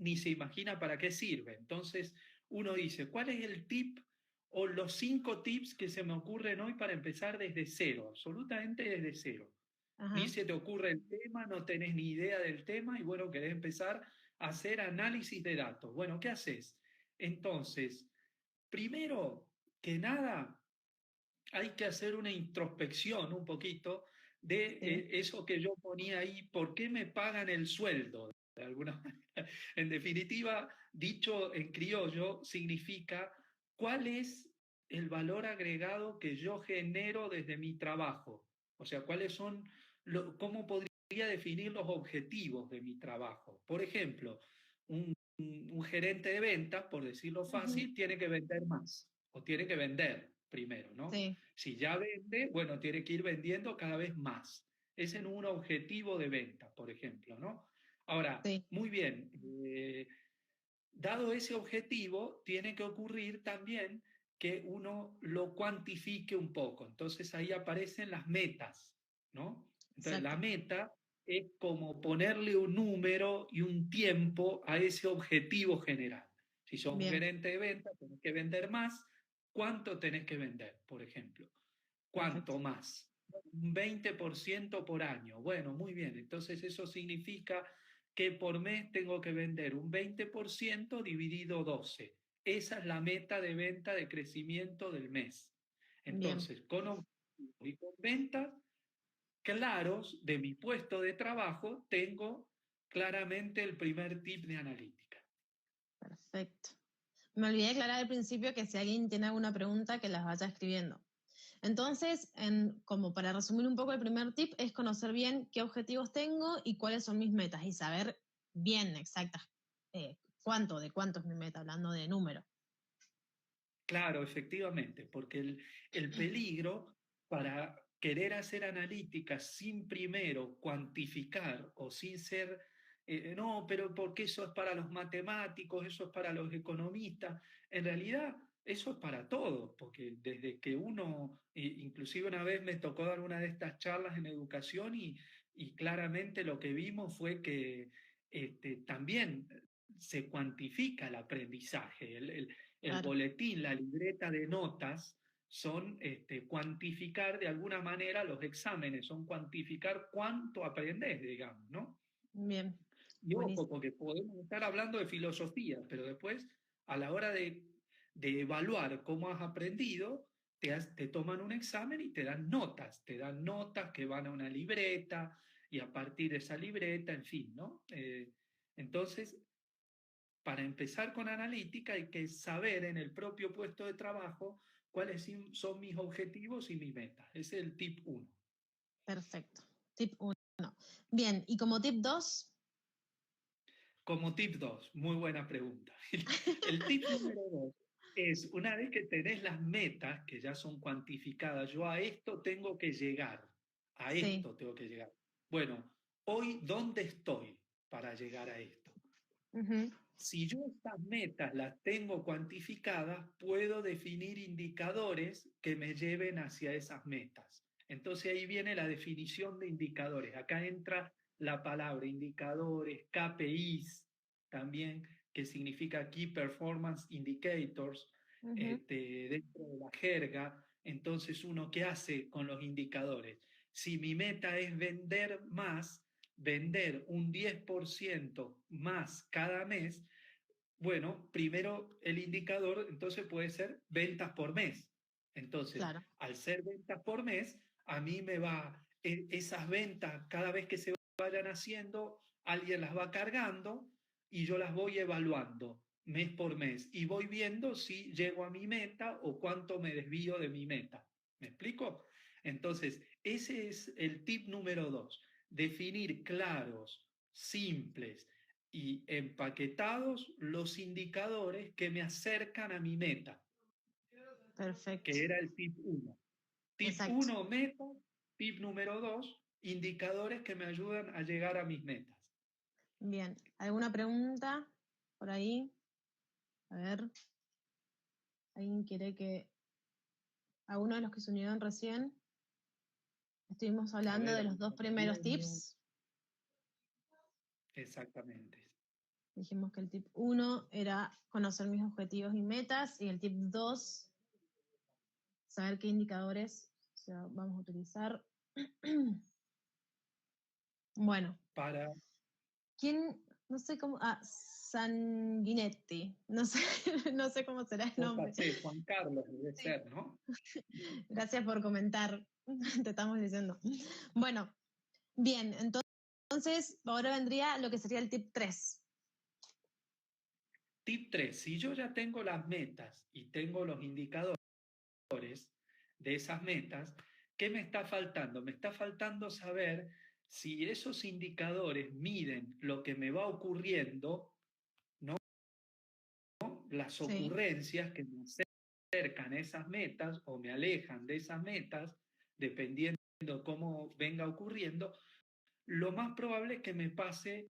ni se imagina para qué sirve. Entonces uno dice, ¿cuál es el tip o los 5 tips que se me ocurren hoy para empezar desde cero, absolutamente desde cero? Ni Ajá, se te ocurre el tema, no tenés ni idea del tema y bueno, querés empezar a hacer análisis de datos. Bueno, ¿qué haces? Entonces, primero que nada, hay que hacer una introspección un poquito de sí, eso que yo ponía ahí, ¿por qué me pagan el sueldo? De alguna manera. En definitiva, dicho en criollo, significa cuál es el valor agregado que yo genero desde mi trabajo. O sea, cuáles son, cómo podría definir los objetivos de mi trabajo. Por ejemplo, un gerente de ventas, por decirlo ujú, fácil, tiene que vender más o tiene que vender primero, ¿no? sí, Si ya vende, bueno, tiene que ir vendiendo cada vez más. Ese es un objetivo de venta, por ejemplo, ¿no? Ahora, sí, muy bien, dado ese objetivo, tiene que ocurrir también que uno lo cuantifique un poco. Entonces ahí aparecen las metas, ¿no? Entonces la exacto. meta es como ponerle un número y un tiempo a ese objetivo general. Si sos un Bien, gerente de venta, tenés que vender más. ¿Cuánto tenés que vender, por ejemplo? perfecto. ¿Cuánto más? Un 20% por año. Bueno, muy bien. Entonces eso significa que por mes tengo que vender un 20% dividido 12. Esa es la meta de venta de crecimiento del mes. Bien, Entonces, con objetivos y con ventas claros de mi puesto de trabajo, tengo claramente el primer tip de analítica. perfecto. Me olvidé aclarar al principio que si alguien tiene alguna pregunta, que las vaya escribiendo. Entonces, como para resumir un poco, el primer tip es conocer bien qué objetivos tengo y cuáles son mis metas y saber bien exactas de cuánto es mi meta, hablando de número. Claro, efectivamente, porque el peligro para querer hacer analítica sin primero cuantificar o sin ser, no, pero porque eso es para los matemáticos, eso es para los economistas, en realidad eso es para todos, porque desde que uno, inclusive una vez me tocó dar una de estas charlas en educación y claramente lo que vimos fue que también se cuantifica el aprendizaje, el Claro, boletín, la libreta de notas, son cuantificar de alguna manera los exámenes, son cuantificar cuánto aprendes, digamos, ¿no? bien, Y ojo, buenísimo. porque podemos estar hablando de filosofía, pero después, a la hora de evaluar cómo has aprendido, te toman un examen y te dan notas que van a una libreta y a partir de esa libreta, en fin, ¿no? Entonces, para empezar con analítica hay que saber en el propio puesto de trabajo cuáles son mis objetivos y mis metas. Ese es el tip uno. Perfecto. Tip uno. Bien, y como tip 2, Como tip 2, muy buena pregunta. El tip número 2 es, una vez que tenés las metas que ya son cuantificadas, yo a esto tengo que llegar, a sí, esto tengo que llegar. Bueno, hoy, ¿dónde estoy para llegar a esto? ujú, Si yo estas metas las tengo cuantificadas, puedo definir indicadores que me lleven hacia esas metas. Entonces ahí viene la definición de indicadores. Acá entra la palabra indicadores, KPIs también, que significa Key Performance Indicators, ujú, dentro de la jerga. Entonces uno, ¿qué hace con los indicadores? Si mi meta es vender un 10% más cada mes, bueno, primero el indicador entonces puede ser ventas por mes. Entonces, claro, al ser ventas por mes, a mí me va, esas ventas cada vez que se vayan haciendo, alguien las va cargando y yo las voy evaluando mes por mes y voy viendo si llego a mi meta o cuánto me desvío de mi meta. ¿Me explico? Entonces, ese es el tip número 2, definir claros, simples y empaquetados los indicadores que me acercan a mi meta, perfecto, que era el tip uno. Tip exacto. uno meta, tip número 2 indicadores que me ayudan a llegar a mis metas. Bien, ¿alguna pregunta por ahí? A ver, ¿alguien quiere que a uno de los que se unieron recién estuvimos A hablando ver, de los dos primeros tips? exactamente. Dijimos que el tip 1 era conocer mis objetivos y metas, y el tip 2, saber qué indicadores, o sea, vamos a utilizar. Bueno, Para, ¿quién? No sé cómo. Sanguinetti. No sé, no sé cómo será el nombre. JC, Juan Carlos debe Sí. ser, ¿no? Gracias por comentar. Te estamos diciendo. Bueno, bien, entonces ahora vendría lo que sería el tip 3. Tip 3, si yo ya tengo las metas y tengo los indicadores de esas metas, ¿qué me está faltando? Me está faltando saber si esos indicadores miden lo que me va ocurriendo, ¿no? Las Sí, ocurrencias que me acercan a esas metas o me alejan de esas metas, dependiendo cómo venga ocurriendo, lo más probable es que me pase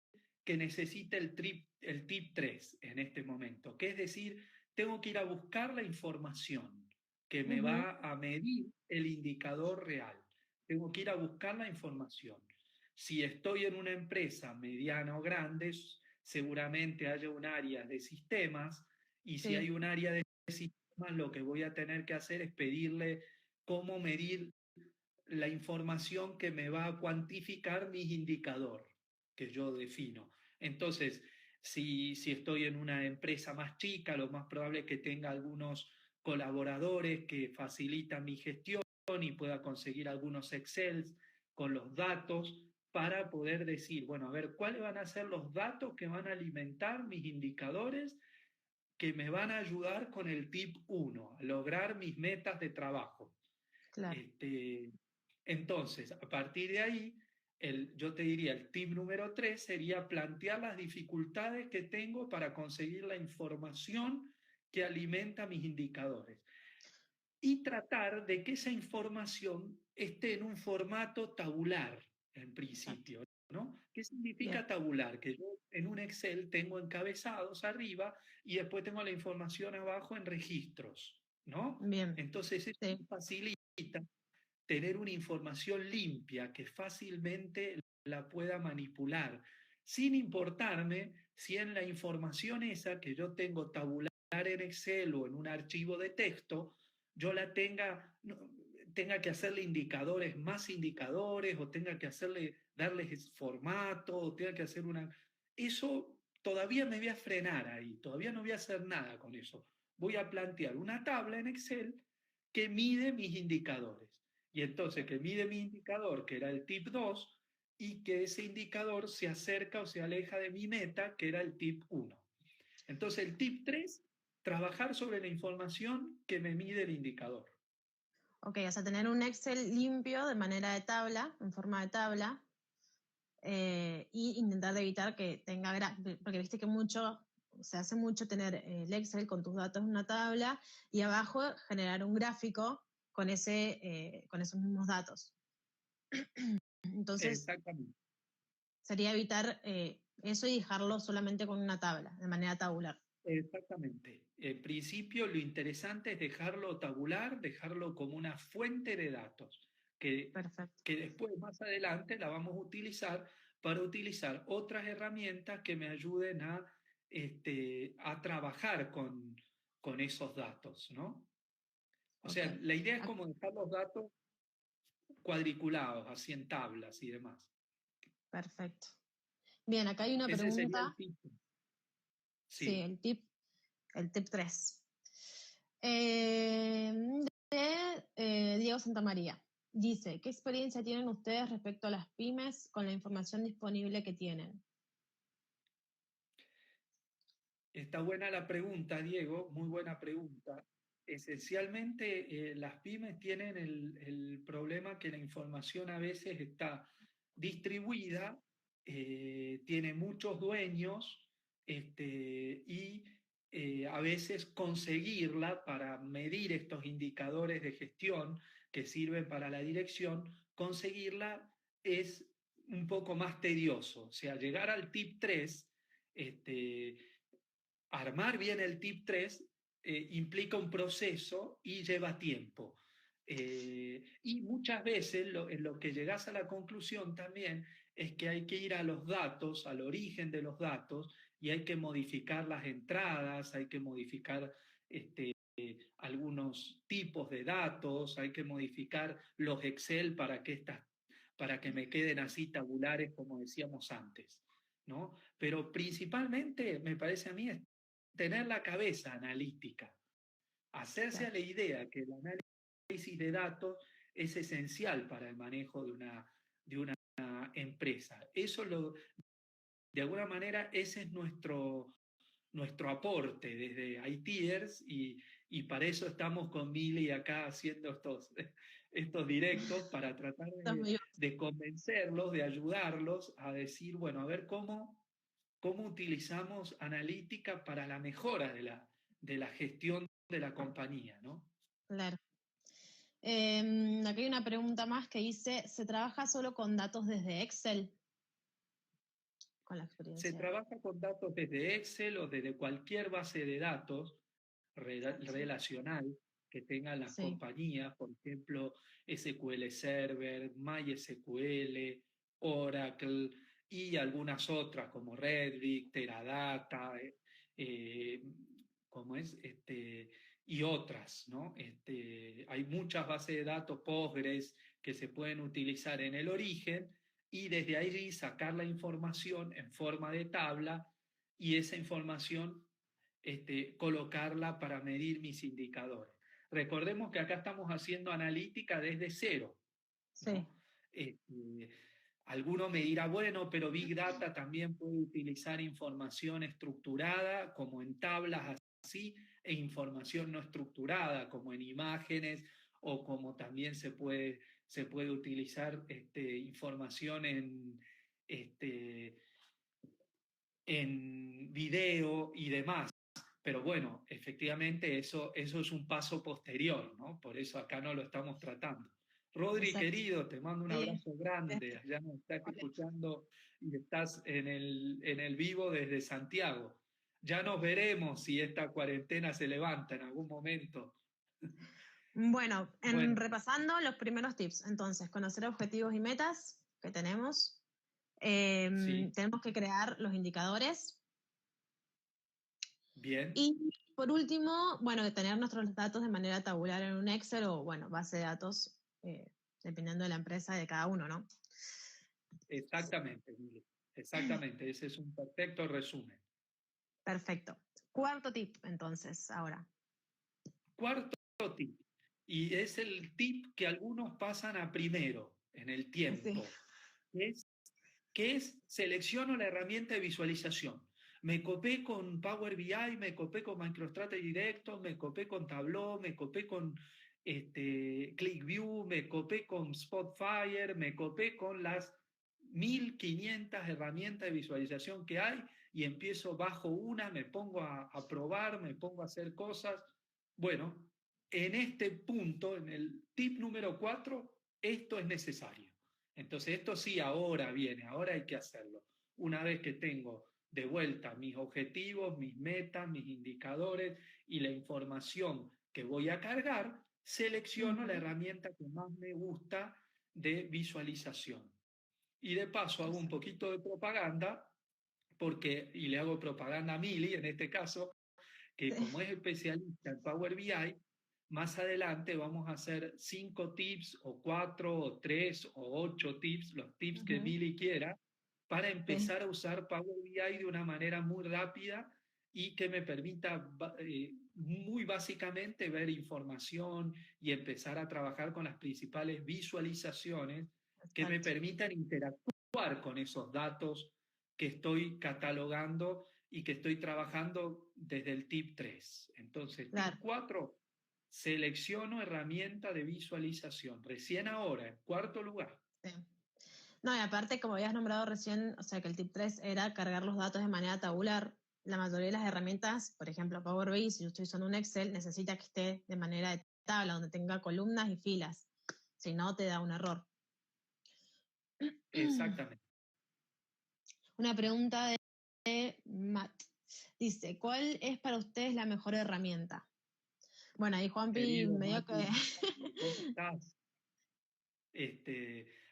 que necesite el tip 3 en este momento, que es decir, tengo que ir a buscar la información que me ujú, va a medir el indicador real. Tengo que ir a buscar la información. Si estoy en una empresa mediana o grande, seguramente haya un área de sistemas, y si hay sí, un área de sistemas, lo que voy a tener que hacer es pedirle cómo medir la información que me va a cuantificar mis indicadores que yo defino. Entonces, si estoy en una empresa más chica, lo más probable es que tenga algunos colaboradores que facilitan mi gestión y pueda conseguir algunos Excel con los datos para poder decir, bueno, a ver, ¿cuáles van a ser los datos que van a alimentar mis indicadores que me van a ayudar con el tip 1, a lograr mis metas de trabajo? claro. Este, entonces, a partir de ahí, yo te diría, el tip número 3 sería plantear las dificultades que tengo para conseguir la información que alimenta mis indicadores y tratar de que esa información esté en un formato tabular, en Exacto. principio, ¿no? ¿Qué Bien, significa tabular? Que yo en un Excel tengo encabezados arriba y después tengo la información abajo en registros, ¿no? bien. Entonces, eso Sí, facilita tener una información limpia que fácilmente la pueda manipular, sin importarme si en la información esa que yo tengo tabular en Excel o en un archivo de texto, yo la tenga, tenga que hacerle indicadores, más indicadores, o tenga que darles formato, o tenga que hacer una... Eso todavía me voy a frenar ahí, todavía no voy a hacer nada con eso. Voy a plantear una tabla en Excel que mide mis indicadores. Y entonces que mide mi indicador, que era el tip 2, y que ese indicador se acerca o se aleja de mi meta, que era el tip 1. Entonces el tip 3, trabajar sobre la información que me mide el indicador. ok, o sea, tener un Excel limpio de manera de tabla, en forma de tabla, y intentar evitar que tenga, porque viste que se hace mucho tener el Excel con tus datos en una tabla y abajo generar un gráfico con esos mismos datos. Entonces, Exactamente. sería evitar eso y dejarlo solamente con una tabla, de manera tabular. Exactamente. En principio, lo interesante es dejarlo tabular, dejarlo como una fuente de datos, que, Perfecto. que después, más adelante, la vamos a utilizar para utilizar otras herramientas que me ayuden a trabajar con esos datos, ¿no? O Ok, sea, la idea es como dejar los datos cuadriculados, así en tablas y demás. perfecto. Bien, acá hay una Ese sería el pregunta. tipo. Sí, Sí. el tip 3. Eh, Diego Santamaría. Dice, ¿qué experiencia tienen ustedes respecto a las pymes con la información disponible que tienen? Está buena la pregunta, Diego, muy buena pregunta. Esencialmente, las pymes tienen el problema que la información a veces está distribuida, tiene muchos dueños, y a veces conseguirla para medir estos indicadores de gestión que sirven para la dirección, conseguirla es un poco más tedioso. O sea, llegar al tip 3, este, armar bien el tip 3 implica un proceso y lleva tiempo. Y muchas veces en lo que llegas a la conclusión también es que hay que ir a los datos, al origen de los datos, y hay que modificar las entradas, hay que modificar algunos tipos de datos, hay que modificar los Excel para que me queden así tabulares como decíamos antes, ¿no? Pero principalmente, me parece a mí, es tener la cabeza analítica, hacerse a Claro. la idea que el análisis de datos es esencial para el manejo de una empresa. De alguna manera, ese es nuestro aporte desde ITers y para eso estamos con Mili acá haciendo estos directos para tratar Estás muy de convencerlos, de ayudarlos a decir, bueno, a ver cómo utilizamos analítica para la mejora de la gestión de la compañía, ¿no? claro. Aquí hay una pregunta más que dice, ¿se trabaja solo con datos desde Excel? Con la Se experiencia. trabaja con datos desde Excel o desde cualquier base de datos relacional que tengan las Sí. compañías, por ejemplo, SQL Server, MySQL, Oracle y algunas otras como Redrick, Teradata, eh, como es, y otras, ¿no? Hay muchas bases de datos Postgres que se pueden utilizar en el origen y desde ahí sacar la información en forma de tabla y esa información colocarla para medir mis indicadores. Recordemos que acá estamos haciendo analítica desde cero, Sí. ¿no? Alguno me dirá, bueno, pero Big Data también puede utilizar información estructurada, como en tablas así, e información no estructurada, como en imágenes, o como también se puede utilizar información este, en video y demás. Pero bueno, efectivamente eso es un paso posterior, ¿no? Por eso acá no lo estamos tratando. Rodri, Exacto. querido, te mando un Sí. abrazo grande. Ya nos estás escuchando y estás en el vivo desde Santiago. Ya nos veremos si esta cuarentena se levanta en algún momento. Bueno, Bueno, repasando los primeros tips, entonces, conocer objetivos y metas que tenemos. sí, Tenemos que crear los indicadores. bien, Y por último, bueno, tener nuestros datos de manera tabular en un Excel o, bueno, base de datos, dependiendo de la empresa y de cada uno, ¿no? exactamente, Emilio. Exactamente, ese es un perfecto resumen. Perfecto. Cuarto tip, entonces, ahora. Cuarto tip, y es el tip que algunos pasan a primero en el Sí. tiempo, es, que es selecciono la herramienta de visualización. Me copé con Power BI, me copé con MicroStrategy Directo, me copé con Tableau, me copé con ClickView, me copé con Spotfire, me copé con las 1500 herramientas de visualización que hay y empiezo bajo una, me pongo a probar, me pongo a hacer cosas. Bueno, en este punto, en el tip número 4, esto es necesario. Entonces, esto sí ahora viene, ahora hay que hacerlo. Una vez que tengo de vuelta mis objetivos, mis metas, mis indicadores y la información que voy a cargar, selecciono la Ujú. herramienta que más me gusta de visualización. Y de paso hago un Exacto. poquito de propaganda, y le hago propaganda a Mili en este caso, que Sí. como es especialista en Power BI, más adelante vamos a hacer 5 tips o 4 o 3 o 8 tips, los tips que Ujú. Mili quiera, para Sí. empezar a usar Power BI de una manera muy rápida y que me permita muy básicamente ver información y empezar a trabajar con las principales visualizaciones que me Exacto. permitan interactuar con esos datos que estoy catalogando y que estoy trabajando desde el tip 3. Entonces, tip Claro. 4, selecciono herramienta de visualización. Recién ahora, en cuarto lugar. Sí. No, y aparte, como habías nombrado recién, o sea que el tip 3 era cargar los datos de manera tabular. La mayoría de las herramientas, por ejemplo, Power BI, si yo estoy usando un Excel, necesita que esté de manera de tabla, donde tenga columnas y filas. Si no, te da un error. Exactamente. Una pregunta de Matt. Dice, ¿cuál es para ustedes la mejor herramienta? Bueno, ahí Juanpi Querido medio que... Mati, ¿cómo estás?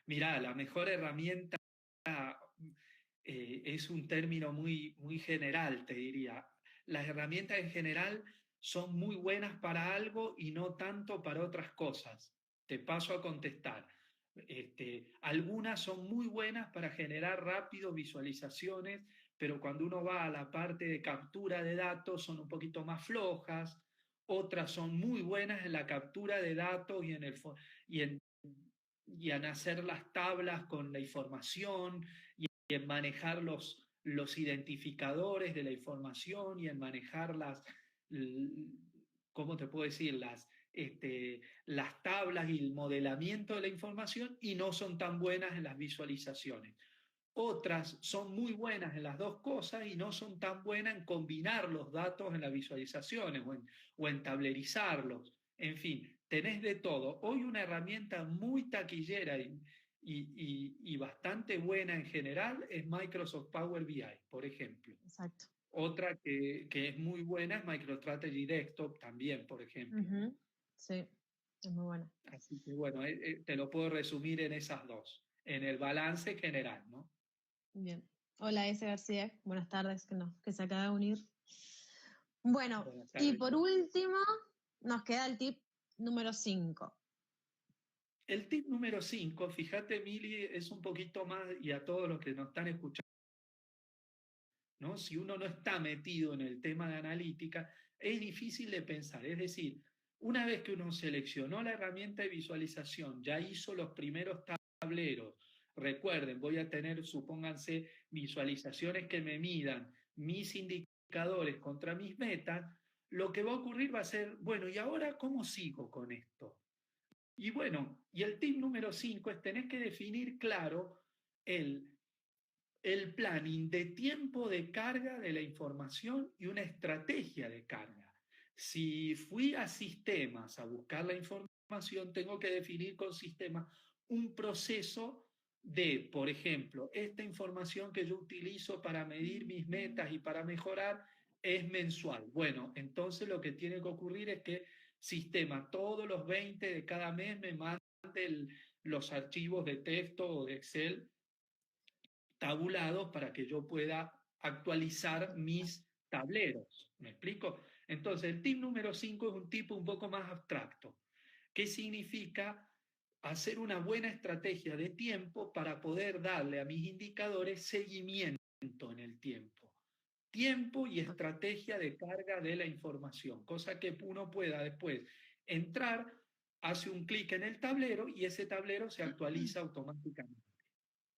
Mirá, la mejor herramienta es un término muy, muy general, te diría. Las herramientas en general son muy buenas para algo y no tanto para otras cosas. Te paso a contestar. Algunas son muy buenas para generar rápido visualizaciones, pero cuando uno va a la parte de captura de datos son un poquito más flojas. Otras son muy buenas en la captura de datos y en, y en hacer las tablas con la información y en manejar los identificadores de la información y en manejar ¿cómo te puedo decir? Las tablas y el modelamiento de la información y no son tan buenas en las visualizaciones. Otras son muy buenas en las dos cosas y no son tan buenas en combinar los datos en las visualizaciones o en tablerizarlos. En fin, tenés de todo. Hoy una herramienta muy taquillera y bastante buena en general es Microsoft Power BI, por ejemplo. Exacto. Otra que es muy buena es MicroStrategy Desktop también, por ejemplo. Sí, es muy buena. Así que bueno, te lo puedo resumir en esas dos, en el balance general, ¿no? Bien. Hola, S. García. Buenas tardes, que se acaba de unir. Bueno, y por último, nos queda el tip número 5. El tip número 5, fíjate, Mili, es un poquito más, y a todos los que nos están escuchando, ¿no? Si uno no está metido en el tema de analítica, es difícil de pensar. Es decir, una vez que uno seleccionó la herramienta de visualización, ya hizo los primeros tableros, recuerden, voy a tener, supónganse, visualizaciones que me midan mis indicadores contra mis metas, lo que va a ocurrir va a ser, bueno, ¿y ahora cómo sigo con esto? Y bueno, y el tip número 5 es tener que definir claro el el planning de tiempo de carga de la información y una estrategia de carga. Si fui a sistemas a buscar la información, tengo que definir con sistemas un proceso de, por ejemplo, esta información que yo utilizo para medir mis metas y para mejorar es mensual. Bueno, entonces lo que tiene que ocurrir es que sistema todos los 20 de cada mes me mande los archivos de texto o de Excel tabulados para que yo pueda actualizar mis tableros. ¿Me explico? Entonces, el tip número 5 es un tipo un poco más abstracto. ¿Qué significa hacer una buena estrategia de tiempo para poder darle a mis indicadores seguimiento en el tiempo? Tiempo y estrategia de carga de la información, cosa que uno pueda después entrar, hace un clic en el tablero y ese tablero se actualiza automáticamente.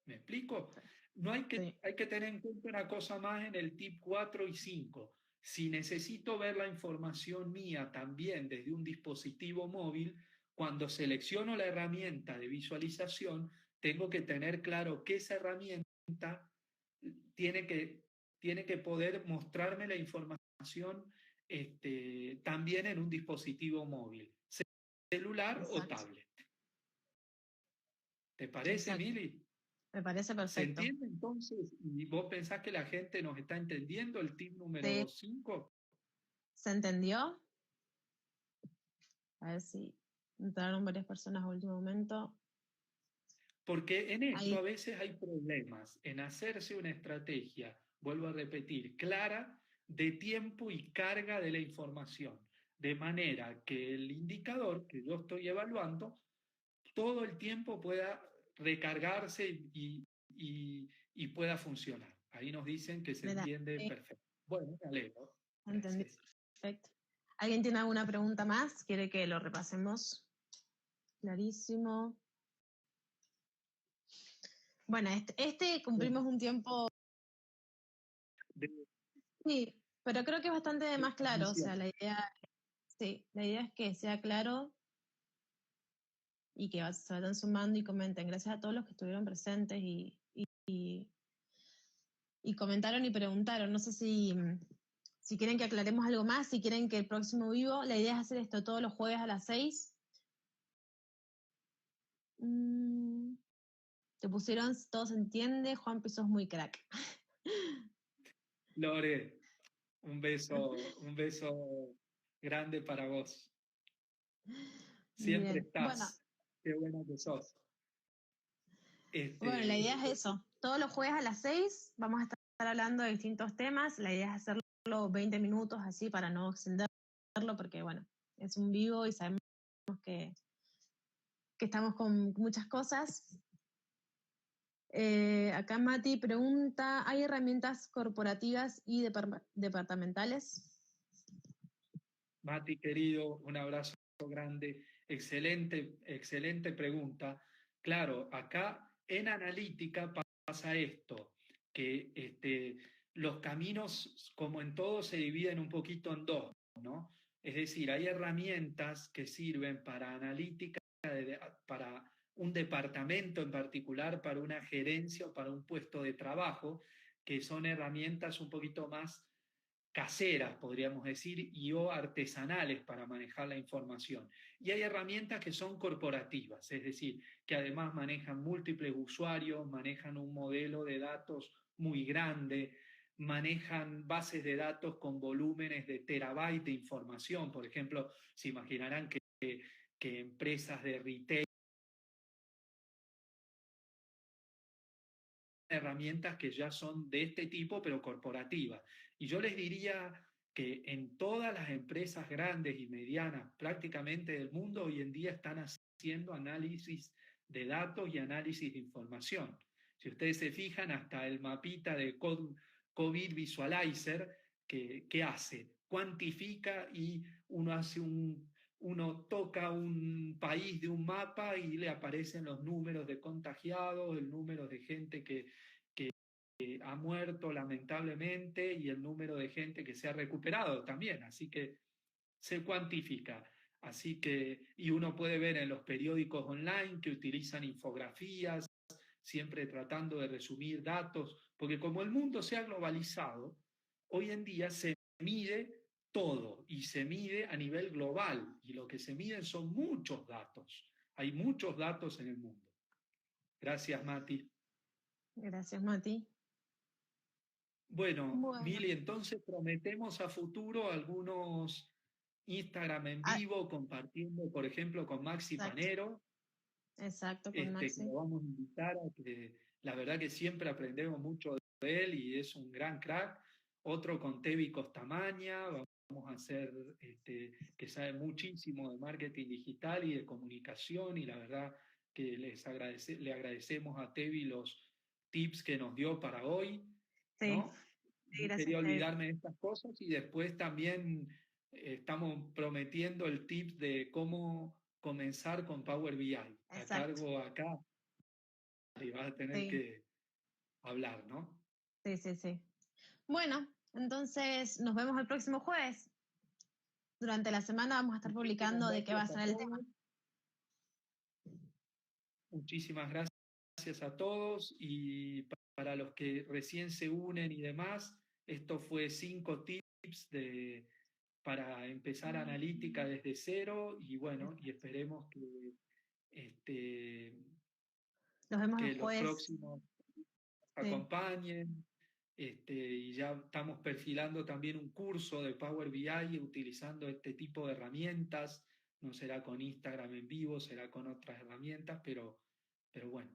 ¿Me explico? No hay que tener en cuenta una cosa más en el tip 4 y 5. Si necesito ver la información mía también desde un dispositivo móvil, cuando selecciono la herramienta de visualización, tengo que tener claro que esa herramienta tiene que, tiene que poder mostrarme la información también en un dispositivo móvil, celular o tablet. ¿Te parece, Exacto. Mili? Me parece perfecto. ¿Se entiende entonces? ¿Y vos pensás que la gente nos está entendiendo el tip número 5? ¿Se entendió? A ver si entraron varias personas a último momento. Porque en esto Ahí. a veces hay problemas en hacerse una estrategia, vuelvo a repetir, clara de tiempo y carga de la información, de manera que el indicador que yo estoy evaluando todo el tiempo pueda recargarse y pueda funcionar. Ahí nos dicen que se entiende perfecto. Bueno, me alegro. Entendí. Perfecto. ¿Alguien tiene alguna pregunta más? ¿Quiere que lo repasemos? Clarísimo. Bueno, cumplimos un tiempo. Sí, pero creo que es bastante más claro. O sea, la idea es que sea claro y que se vayan sumando y comenten. Gracias a todos los que estuvieron presentes y comentaron y preguntaron. No sé si quieren que aclaremos algo más, si quieren que el próximo vivo, la idea es hacer esto todos los jueves a las 6. Te pusieron, todo se entiende, Juan sos muy crack. Lore, un beso grande para vos. Siempre Bien. estás. Qué bueno que sos. Bueno, la idea es eso, todos los jueves a las 6 vamos a estar hablando de distintos temas. La idea es hacerlo 20 minutos así para no extenderlo, porque bueno, es un vivo y sabemos que estamos con muchas cosas. Acá Mati pregunta, ¿hay herramientas corporativas y departamentales? Mati, querido, un abrazo grande. Excelente pregunta. Claro, acá en analítica pasa esto, que los caminos, como en todo, se dividen un poquito en dos, ¿no? Es decir, hay herramientas que sirven para analítica, para un departamento en particular, para una gerencia o para un puesto de trabajo, que son herramientas un poquito más caseras, podríamos decir, y o artesanales para manejar la información. Y hay herramientas que son corporativas, es decir, que además manejan múltiples usuarios, manejan un modelo de datos muy grande, manejan bases de datos con volúmenes de terabytes de información. Por ejemplo, se imaginarán que empresas de retail, herramientas que ya son de este tipo, pero corporativas. Y yo les diría que en todas las empresas grandes y medianas prácticamente del mundo hoy en día están haciendo análisis de datos y análisis de información. Si ustedes se fijan, hasta el mapita de COVID Visualizer, ¿qué hace? Cuantifica y uno toca un país de un mapa y le aparecen los números de contagiados, el número de gente que ha muerto lamentablemente y el número de gente que se ha recuperado también. Así que se cuantifica. Así que, y uno puede ver en los periódicos online que utilizan infografías, siempre tratando de resumir datos, porque como el mundo se ha globalizado, hoy en día se mide todo y se mide a nivel global y lo que se miden son muchos datos. Hay muchos datos en el mundo. Gracias, Mati. Gracias, Mati. Bueno, Mili, entonces prometemos a futuro algunos Instagram en vivo compartiendo, por ejemplo, con Maxi Panero. Exacto, con Que Maxi. lo vamos a invitar a que la verdad que siempre aprendemos mucho de él y es un gran crack. Otro con Tevi Costamaña, vamos a hacer, que sabe muchísimo de marketing digital y de comunicación y la verdad que le agradecemos a Tevi los tips que nos dio para hoy, Sí, ¿no? sí, No gracias, quería Tevi. olvidarme de estas cosas y después también estamos prometiendo el tip de cómo comenzar con Power BI. A cargo acá y vas a tener que hablar, ¿no? Sí, sí, sí. Bueno, entonces nos vemos el próximo jueves. Durante la semana vamos a estar publicando de qué va a ser el tema. Muchísimas gracias a todos y para los que recién se unen y demás, esto fue 5 tips para empezar analítica desde cero y bueno, y esperemos que los vemos que el los jueves. próximos acompañen. Y ya estamos perfilando también un curso de Power BI utilizando este tipo de herramientas. No será con Instagram en vivo, será con otras herramientas, pero bueno,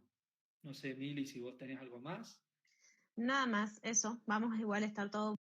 no sé, Mili, si vos tenés algo más. Nada más, eso. Vamos igual a estar todo